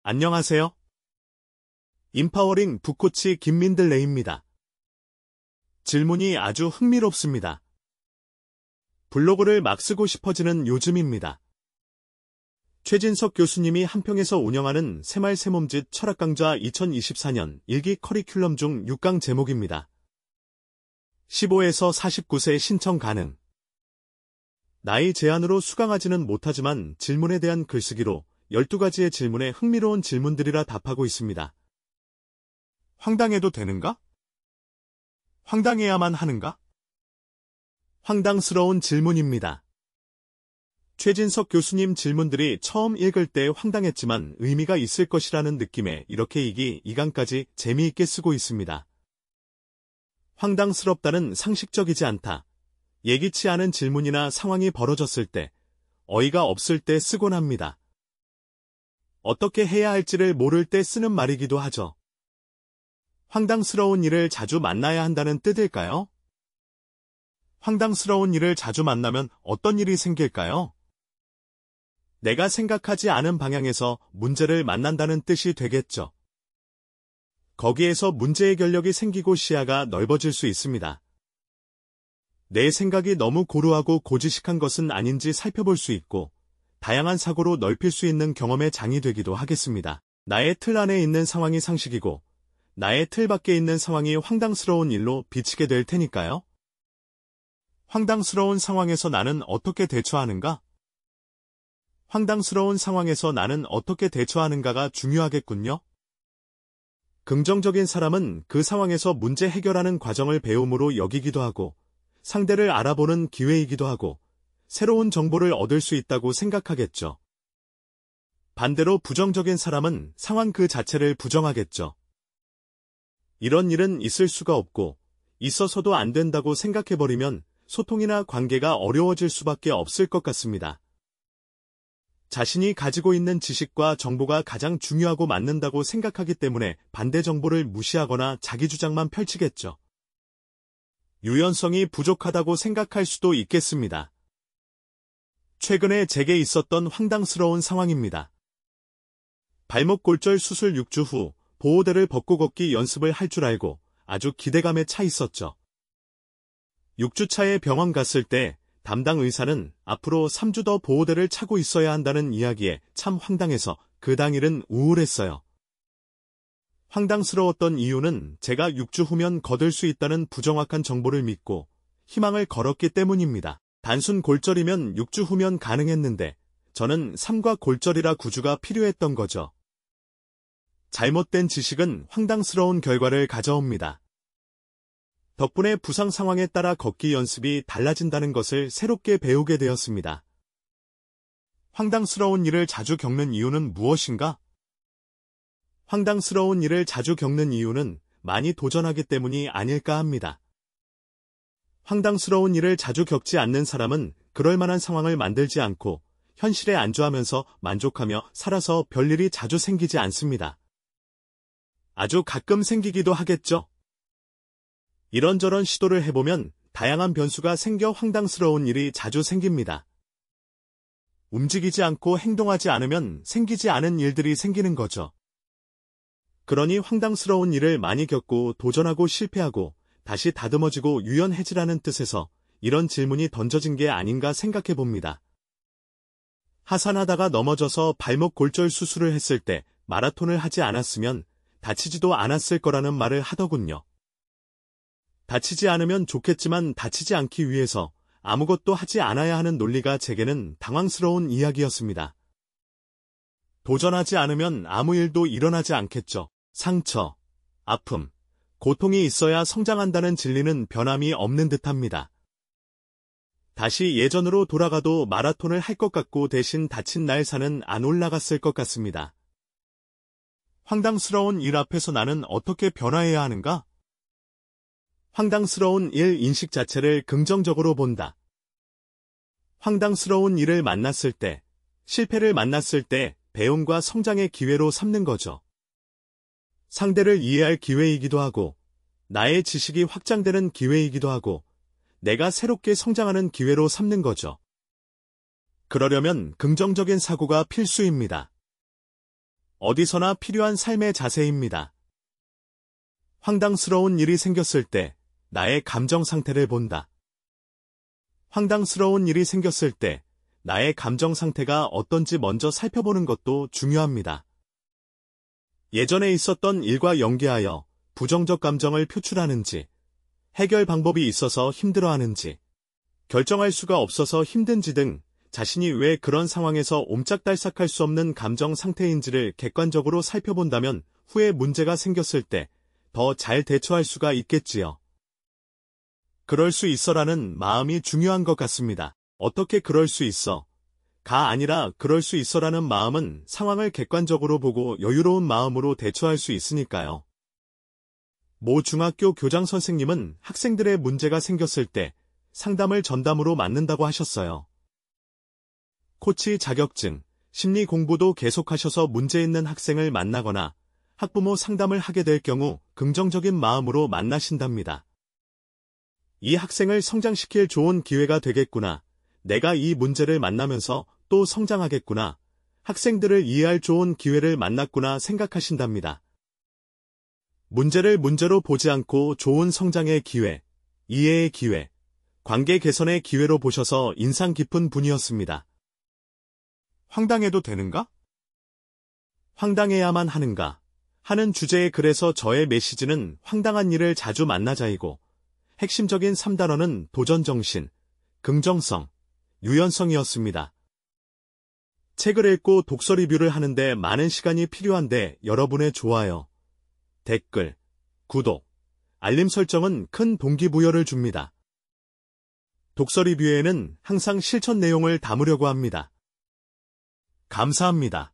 안녕하세요. 인파워링 북코치 김민들 레이입니다. 질문이 아주 흥미롭습니다. 블로그를 막 쓰고 싶어지는 요즘입니다. 최진석 교수님이 한평에서 운영하는 새말 새몸짓 철학 강좌 2024년 1기 커리큘럼 중 6강 제목입니다. 15에서 49세 신청 가능. 나이 제한으로 수강하지는 못하지만 질문에 대한 글쓰기로 12가지의 질문에 흥미로운 질문들이라 답하고 있습니다. 황당해도 되는가? 황당해야만 하는가? 황당스러운 질문입니다. 최진석 교수님 질문들이 처음 읽을 때 황당했지만 의미가 있을 것이라는 느낌에 이렇게 2강까지 재미있게 쓰고 있습니다. 황당스럽다는 상식적이지 않다. 예기치 않은 질문이나 상황이 벌어졌을 때, 어이가 없을 때 쓰곤 합니다. 어떻게 해야 할지를 모를 때 쓰는 말이기도 하죠. 황당스러운 일을 자주 만나야 한다는 뜻일까요? 황당스러운 일을 자주 만나면 어떤 일이 생길까요? 내가 생각하지 않은 방향에서 문제를 만난다는 뜻이 되겠죠. 거기에서 문제 해결력이 생기고 시야가 넓어질 수 있습니다. 내 생각이 너무 고루하고 고지식한 것은 아닌지 살펴볼 수 있고, 다양한 사고로 넓힐 수 있는 경험의 장이 되기도 하겠습니다. 나의 틀 안에 있는 상황이 상식이고, 나의 틀 밖에 있는 상황이 황당스러운 일로 비치게 될 테니까요. 황당스러운 상황에서 나는 어떻게 대처하는가? 황당스러운 상황에서 나는 어떻게 대처하는가가 중요하겠군요. 긍정적인 사람은 그 상황에서 문제 해결하는 과정을 배움으로 여기기도 하고, 상대를 알아보는 기회이기도 하고, 새로운 정보를 얻을 수 있다고 생각하겠죠. 반대로 부정적인 사람은 상황 그 자체를 부정하겠죠. 이런 일은 있을 수가 없고, 있어서도 안 된다고 생각해버리면 소통이나 관계가 어려워질 수밖에 없을 것 같습니다. 자신이 가지고 있는 지식과 정보가 가장 중요하고 맞는다고 생각하기 때문에 반대 정보를 무시하거나 자기 주장만 펼치겠죠. 유연성이 부족하다고 생각할 수도 있겠습니다. 최근에 제게 있었던 황당스러운 상황입니다. 발목 골절 수술 6주 후 보호대를 벗고 걷기 연습을 할 줄 알고 아주 기대감에 차 있었죠. 6주 차에 병원 갔을 때 담당 의사는 앞으로 3주 더 보호대를 차고 있어야 한다는 이야기에 참 황당해서 그 당일은 우울했어요. 황당스러웠던 이유는 제가 6주 후면 걷을 수 있다는 부정확한 정보를 믿고 희망을 걸었기 때문입니다. 단순 골절이면 6주 후면 가능했는데 저는 삼과 골절이라 구주가 필요했던 거죠. 잘못된 지식은 황당스러운 결과를 가져옵니다. 덕분에 부상 상황에 따라 걷기 연습이 달라진다는 것을 새롭게 배우게 되었습니다. 황당스러운 일을 자주 겪는 이유는 무엇인가? 황당스러운 일을 자주 겪는 이유는 많이 도전하기 때문이 아닐까 합니다. 황당스러운 일을 자주 겪지 않는 사람은 그럴 만한 상황을 만들지 않고 현실에 안주하면서 만족하며 살아서 별일이 자주 생기지 않습니다. 아주 가끔 생기기도 하겠죠. 이런저런 시도를 해보면 다양한 변수가 생겨 황당스러운 일이 자주 생깁니다. 움직이지 않고 행동하지 않으면 생기지 않은 일들이 생기는 거죠. 그러니 황당스러운 일을 많이 겪고 도전하고 실패하고 다시 다듬어지고 유연해지라는 뜻에서 이런 질문이 던져진 게 아닌가 생각해 봅니다. 하산하다가 넘어져서 발목 골절 수술을 했을 때 마라톤을 하지 않았으면 다치지도 않았을 거라는 말을 하더군요. 다치지 않으면 좋겠지만 다치지 않기 위해서 아무것도 하지 않아야 하는 논리가 제게는 당황스러운 이야기였습니다. 도전하지 않으면 아무 일도 일어나지 않겠죠. 상처, 아픔, 고통이 있어야 성장한다는 진리는 변함이 없는 듯합니다. 다시 예전으로 돌아가도 마라톤을 할 것 같고 대신 다친 날 산은 안 올라갔을 것 같습니다. 황당스러운 일 앞에서 나는 어떻게 변화해야 하는가? 황당스러운 일 인식 자체를 긍정적으로 본다. 황당스러운 일을 만났을 때, 실패를 만났을 때 배움과 성장의 기회로 삼는 거죠. 상대를 이해할 기회이기도 하고, 나의 지식이 확장되는 기회이기도 하고, 내가 새롭게 성장하는 기회로 삼는 거죠. 그러려면 긍정적인 사고가 필수입니다. 어디서나 필요한 삶의 자세입니다. 황당스러운 일이 생겼을 때 나의 감정 상태를 본다. 황당스러운 일이 생겼을 때 나의 감정 상태가 어떤지 먼저 살펴보는 것도 중요합니다. 예전에 있었던 일과 연계하여 부정적 감정을 표출하는지, 해결 방법이 있어서 힘들어하는지, 결정할 수가 없어서 힘든지 등 자신이 왜 그런 상황에서 옴짝달싹할 수 없는 감정 상태인지를 객관적으로 살펴본다면 후에 문제가 생겼을 때 더 잘 대처할 수가 있겠지요. 그럴 수 있어라는 마음이 중요한 것 같습니다. 어떻게 그럴 수 있어? 가 아니라 그럴 수 있어라는 마음은 상황을 객관적으로 보고 여유로운 마음으로 대처할 수 있으니까요. 모 중학교 교장 선생님은 학생들의 문제가 생겼을 때 상담을 전담으로 맡는다고 하셨어요. 코치 자격증, 심리 공부도 계속하셔서 문제 있는 학생을 만나거나 학부모 상담을 하게 될 경우 긍정적인 마음으로 만나신답니다. 이 학생을 성장시킬 좋은 기회가 되겠구나. 내가 이 문제를 만나면서 또 성장하겠구나. 학생들을 이해할 좋은 기회를 만났구나 생각하신답니다. 문제를 문제로 보지 않고 좋은 성장의 기회, 이해의 기회, 관계 개선의 기회로 보셔서 인상 깊은 분이었습니다. 황당해도 되는가? 황당해야만 하는가? 하는 주제의 글에서 저의 메시지는 황당한 일을 자주 만나자이고 핵심적인 3단어는 도전정신, 긍정성, 유연성이었습니다. 책을 읽고 독서 리뷰를 하는데 많은 시간이 필요한데 여러분의 좋아요, 댓글, 구독, 알림 설정은 큰 동기부여를 줍니다. 독서 리뷰에는 항상 실천 내용을 담으려고 합니다. 감사합니다.